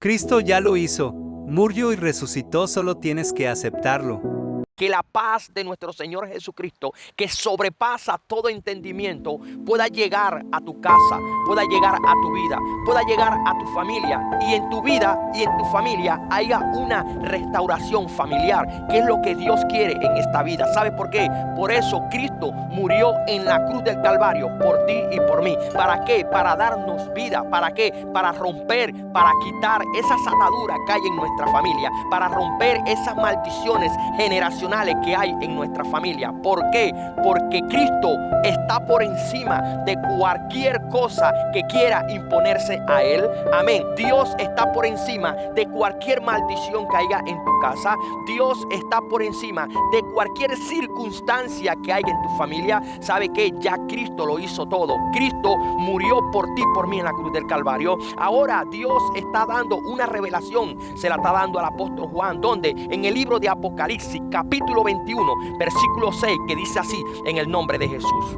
Cristo ya lo hizo, murió y resucitó, solo tienes que aceptarlo. Que la paz de nuestro Señor Jesucristo, que sobrepasa todo entendimiento, pueda llegar a tu casa, pueda llegar a tu vida, pueda llegar a tu familia, y en tu vida y en tu familia haya una restauración familiar, que es lo que Dios quiere en esta vida. ¿Sabe por qué? Por eso Cristo murió en la cruz del Calvario por ti y por mí. ¿Para qué? Para darnos vida. ¿Para qué? Para romper, para quitar esas ataduras que hay en nuestra familia, para romper esas maldiciones generacionales que hay en nuestra familia. ¿Por qué? Porque Cristo está por encima de cualquier cosa que quiera imponerse a Él. Amén. Dios está por encima de cualquier maldición que haya en tu casa. Dios está por encima de cualquier circunstancia que haya en tu familia. ¿Sabe qué? Ya Cristo lo hizo todo. Cristo murió por ti, por mí en la cruz del Calvario. Ahora Dios está dando una revelación. Se la está dando al apóstol Juan, donde en el libro de Apocalipsis, capítulo 21, versículo 6, que dice así: en el nombre de Jesús.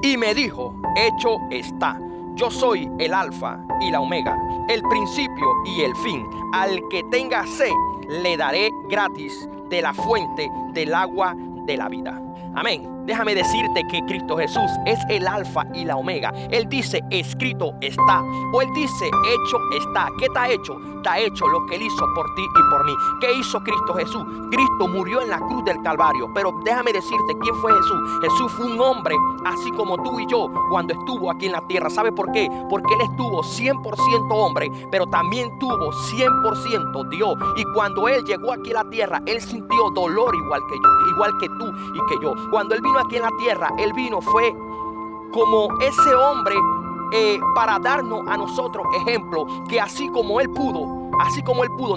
Y me dijo: hecho está. Yo soy el alfa y la omega, el principio y el fin. Al que tenga sed, le daré gratis de la fuente del agua de la vida. Amén. Déjame decirte que Cristo Jesús es el alfa y la omega. Él dice: escrito está. O Él dice: hecho está. ¿Qué está hecho? Está hecho lo que Él hizo por ti y por mí. ¿Qué hizo Cristo Jesús? Cristo murió en la cruz del Calvario. Pero déjame decirte quién fue Jesús. Jesús fue un hombre así como tú y yo cuando estuvo aquí en la tierra. ¿Sabe por qué? Porque Él estuvo 100% hombre, pero también tuvo 100% Dios. Y cuando Él llegó aquí a la tierra, Él sintió dolor igual que yo, igual que tú y que yo. Cuando Él vino aquí en la tierra, Él vino, fue como ese hombre para darnos a nosotros ejemplo, que así como Él pudo,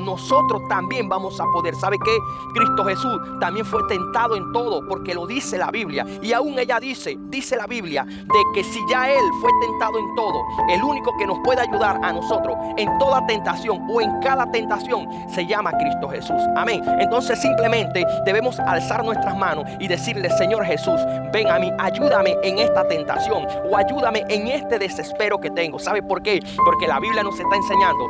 nosotros también vamos a poder. ¿Sabe qué? Cristo Jesús también fue tentado en todo, porque lo dice la Biblia. Y aún ella dice la Biblia, de que si ya Él fue tentado en todo, el único que nos puede ayudar a nosotros en toda tentación o en cada tentación se llama Cristo Jesús. Amén. Entonces simplemente debemos alzar nuestras manos y decirle: Señor Jesús, ven a mí, ayúdame en esta tentación, o ayúdame en este desespero que tengo. ¿Sabe por qué? Porque la Biblia nos está enseñando,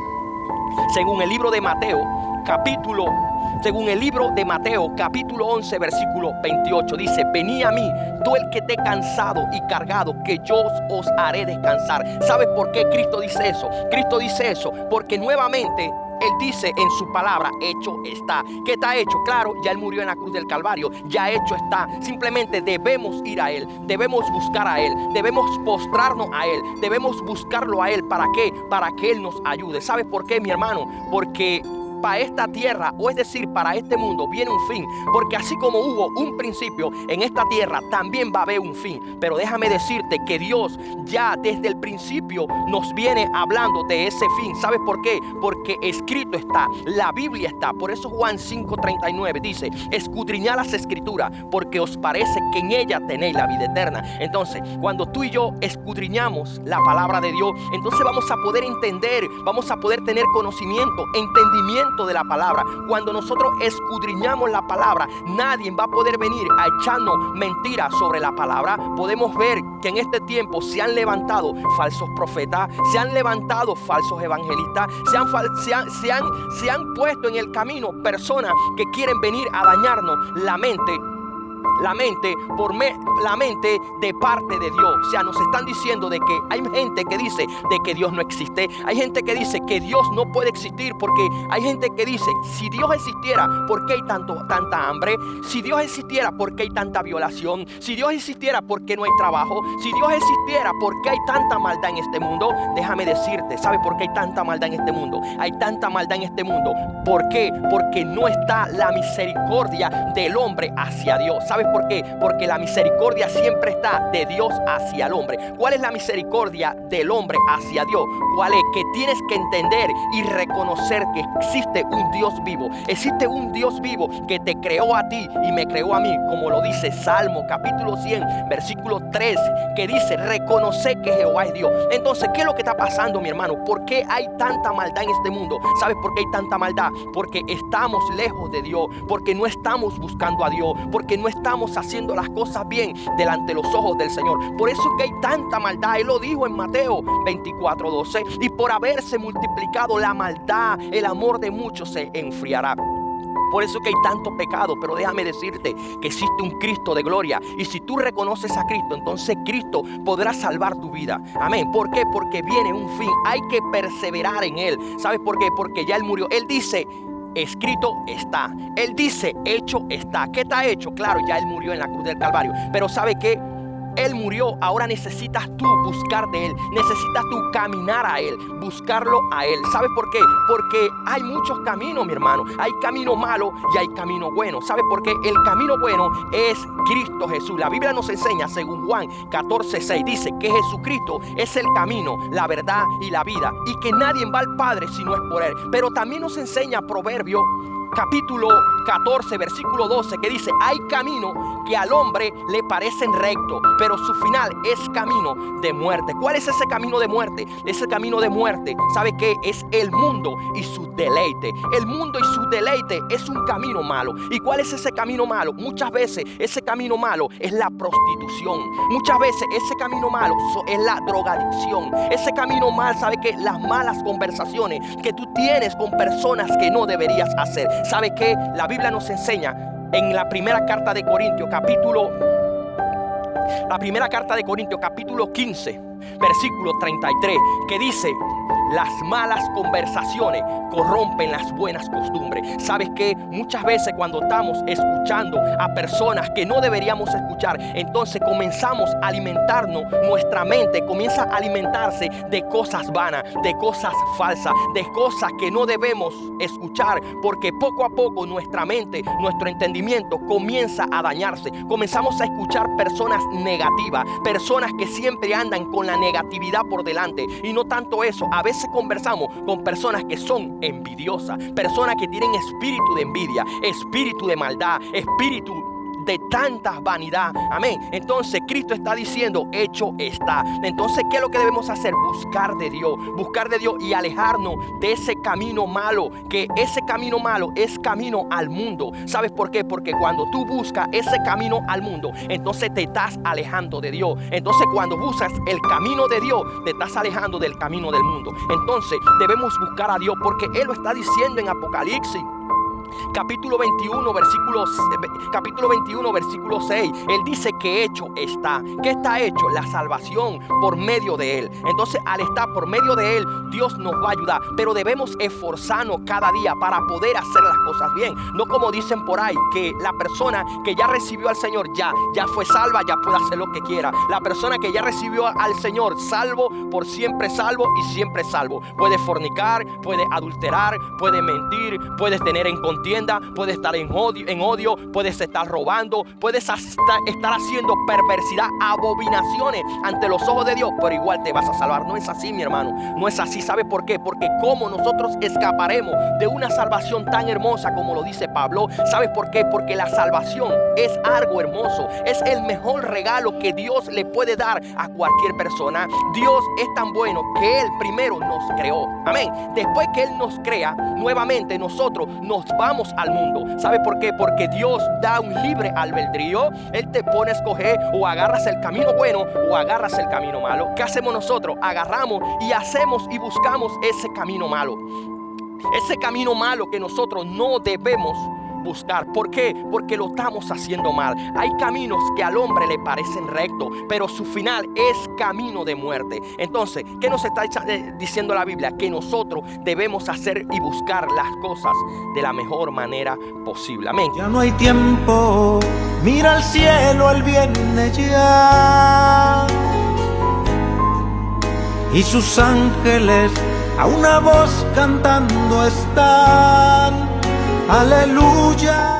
según el libro de Mateo, capítulo 11, versículo 28, dice: venid a mí, tú el que esté cansado y cargado, que yo os haré descansar. ¿Sabes por qué Cristo dice eso? Cristo dice eso porque nuevamente Él dice en su palabra: hecho está. ¿Qué está hecho? Claro, ya Él murió en la cruz del Calvario. Ya hecho está. Simplemente debemos ir a Él. Debemos buscar a Él. Debemos postrarnos a Él. Debemos buscarlo a Él. ¿Para qué? Para que Él nos ayude. ¿Sabes por qué, mi hermano? Porque para esta tierra, o es decir, para este mundo, viene un fin. Porque así como hubo un principio en esta tierra, también va a haber un fin. Pero déjame decirte que Dios ya desde el principio nos viene hablando de ese fin. ¿Sabes por qué? Porque escrito está, la Biblia está. Por eso Juan 5:39 dice: escudriñad las escrituras, porque os parece que en ella tenéis la vida eterna. Entonces, cuando tú y yo escudriñamos la palabra de Dios, entonces vamos a poder entender, vamos a poder tener conocimiento, entendimiento de la palabra. Cuando nosotros escudriñamos la palabra, nadie va a poder venir a echarnos mentiras sobre la palabra. Podemos ver que en este tiempo se han levantado falsos profetas, se han levantado falsos evangelistas, se han puesto en el camino personas que quieren venir a dañarnos la mente de parte de Dios. O sea, nos están diciendo de que hay gente que dice de que Dios no existe. Hay gente que dice que Dios no puede existir, porque hay gente que dice: si Dios existiera, ¿por qué hay tanta hambre? Si Dios existiera, ¿por qué hay tanta violación? Si Dios existiera, ¿por qué no hay trabajo? Si Dios existiera, ¿por qué hay tanta maldad en este mundo? Déjame decirte, ¿sabe por qué hay tanta maldad en este mundo? Hay tanta maldad en este mundo. ¿Por qué? Porque no está la misericordia del hombre hacia Dios. ¿Sabes por qué? Porque la misericordia siempre está de Dios hacia el hombre. ¿Cuál es la misericordia del hombre hacia Dios? ¿Cuál es? Que tienes que entender y reconocer que existe un Dios vivo. Existe un Dios vivo que te creó a ti y me creó a mí, como lo dice Salmo capítulo 100, versículo 3, que dice: reconoce que Jehová es Dios. Entonces, ¿qué es lo que está pasando, mi hermano? ¿Por qué hay tanta maldad en este mundo? ¿Sabes por qué hay tanta maldad? Porque estamos lejos de Dios, porque no estamos buscando a Dios, porque no estamos estamos haciendo las cosas bien delante de los ojos del Señor. Por eso que hay tanta maldad. Él lo dijo en Mateo 24:12. Y por haberse multiplicado la maldad, el amor de muchos se enfriará. Por eso que hay tanto pecado, pero déjame decirte que existe un Cristo de gloria. Y si tú reconoces a Cristo, entonces Cristo podrá salvar tu vida. Amén. ¿Por qué? Porque viene un fin. Hay que perseverar en Él. ¿Sabes por qué? Porque ya Él murió. Él dice: escrito está. Él dice: hecho está. ¿Qué está hecho? Claro, ya Él murió en la cruz del Calvario. Pero ¿sabe qué? Él murió, ahora necesitas tú buscar de Él, necesitas tú caminar a Él, buscarlo a Él. ¿Sabes por qué? Porque hay muchos caminos, mi hermano. Hay camino malo y hay camino bueno. ¿Sabes por qué? El camino bueno es Cristo Jesús. La Biblia nos enseña, según Juan 14:6, dice que Jesucristo es el camino, la verdad y la vida, y que nadie va al Padre si no es por Él. Pero también nos enseña Proverbios capítulo 14, versículo 12, que dice: hay camino que al hombre le parecen rectos, pero su final es camino de muerte. ¿Cuál es ese camino de muerte? Ese camino de muerte, ¿sabe qué? Es el mundo y su deleite. El mundo y su deleite es un camino malo. ¿Y cuál es ese camino malo? Muchas veces ese camino malo es la prostitución. Muchas veces ese camino malo es la drogadicción. Ese camino mal, ¿sabe qué? Las malas conversaciones que tú tienes con personas que no deberías hacer. ¿Sabe qué? La Biblia nos enseña en la primera carta de Corintios, capítulo 15, versículo 33, que dice: las malas conversaciones corrompen las buenas costumbres. ¿Sabes qué? Muchas veces cuando estamos escuchando a personas que no deberíamos escuchar, entonces comenzamos a alimentarnos, nuestra mente comienza a alimentarse de cosas vanas, de cosas falsas, de cosas que no debemos escuchar, porque poco a poco nuestra mente, nuestro entendimiento comienza a dañarse. Comenzamos a escuchar personas negativas, personas que siempre andan con la negatividad por delante. Y no tanto eso, a veces conversamos con personas que son envidiosas, personas que tienen espíritu de envidia, espíritu de maldad, espíritu de tanta vanidad. Amén. Entonces Cristo está diciendo: hecho está. Entonces, ¿qué es lo que debemos hacer? Buscar de Dios y alejarnos de ese camino malo, que ese camino malo es camino al mundo. ¿Sabes por qué? Porque cuando tú buscas ese camino al mundo, entonces te estás alejando de Dios. Entonces, cuando buscas el camino de Dios, te estás alejando del camino del mundo. Entonces debemos buscar a Dios, porque Él lo está diciendo en Apocalipsis capítulo 21, versículo 6. Él dice que hecho está. ¿Qué está hecho? La salvación por medio de Él. Entonces, al estar por medio de Él, Dios nos va a ayudar. Pero debemos esforzarnos cada día para poder hacer las cosas bien. No como dicen por ahí, que la persona que ya recibió al Señor ya fue salva, ya puede hacer lo que quiera. La persona que ya recibió al Señor, salvo, por siempre salvo y siempre salvo. Puede fornicar, puede adulterar, puede mentir, puedes tener en contienda, puedes estar en odio, puedes estar robando, puedes estar haciendo perversidad, abominaciones ante los ojos de Dios, pero igual te vas a salvar. No es así, mi hermano, no es así. ¿Sabe por qué? Porque cómo nosotros escaparemos de una salvación tan hermosa como lo dice Pablo. ¿Sabes por qué? Porque la salvación es algo hermoso, es el mejor regalo que Dios le puede dar a cualquier persona. Dios es tan bueno que Él primero nos creó. Amén. Después que Él nos crea, nuevamente nosotros nos vamos al mundo. ¿Sabe por qué? Porque Dios da un libre albedrío. Él te pone a escoger: o agarras el camino bueno o agarras el camino malo. ¿Qué hacemos nosotros? Agarramos y hacemos y buscamos ese camino malo. Ese camino malo que nosotros no debemos buscar. ¿Por qué? Porque lo estamos haciendo mal. Hay caminos que al hombre le parecen rectos, pero su final es camino de muerte. Entonces, ¿qué nos está diciendo la Biblia? Que nosotros debemos hacer y buscar las cosas de la mejor manera posible. Amén. Ya no hay tiempo, mira al cielo, Él viene ya, y sus ángeles a una voz cantando están. Aleluya.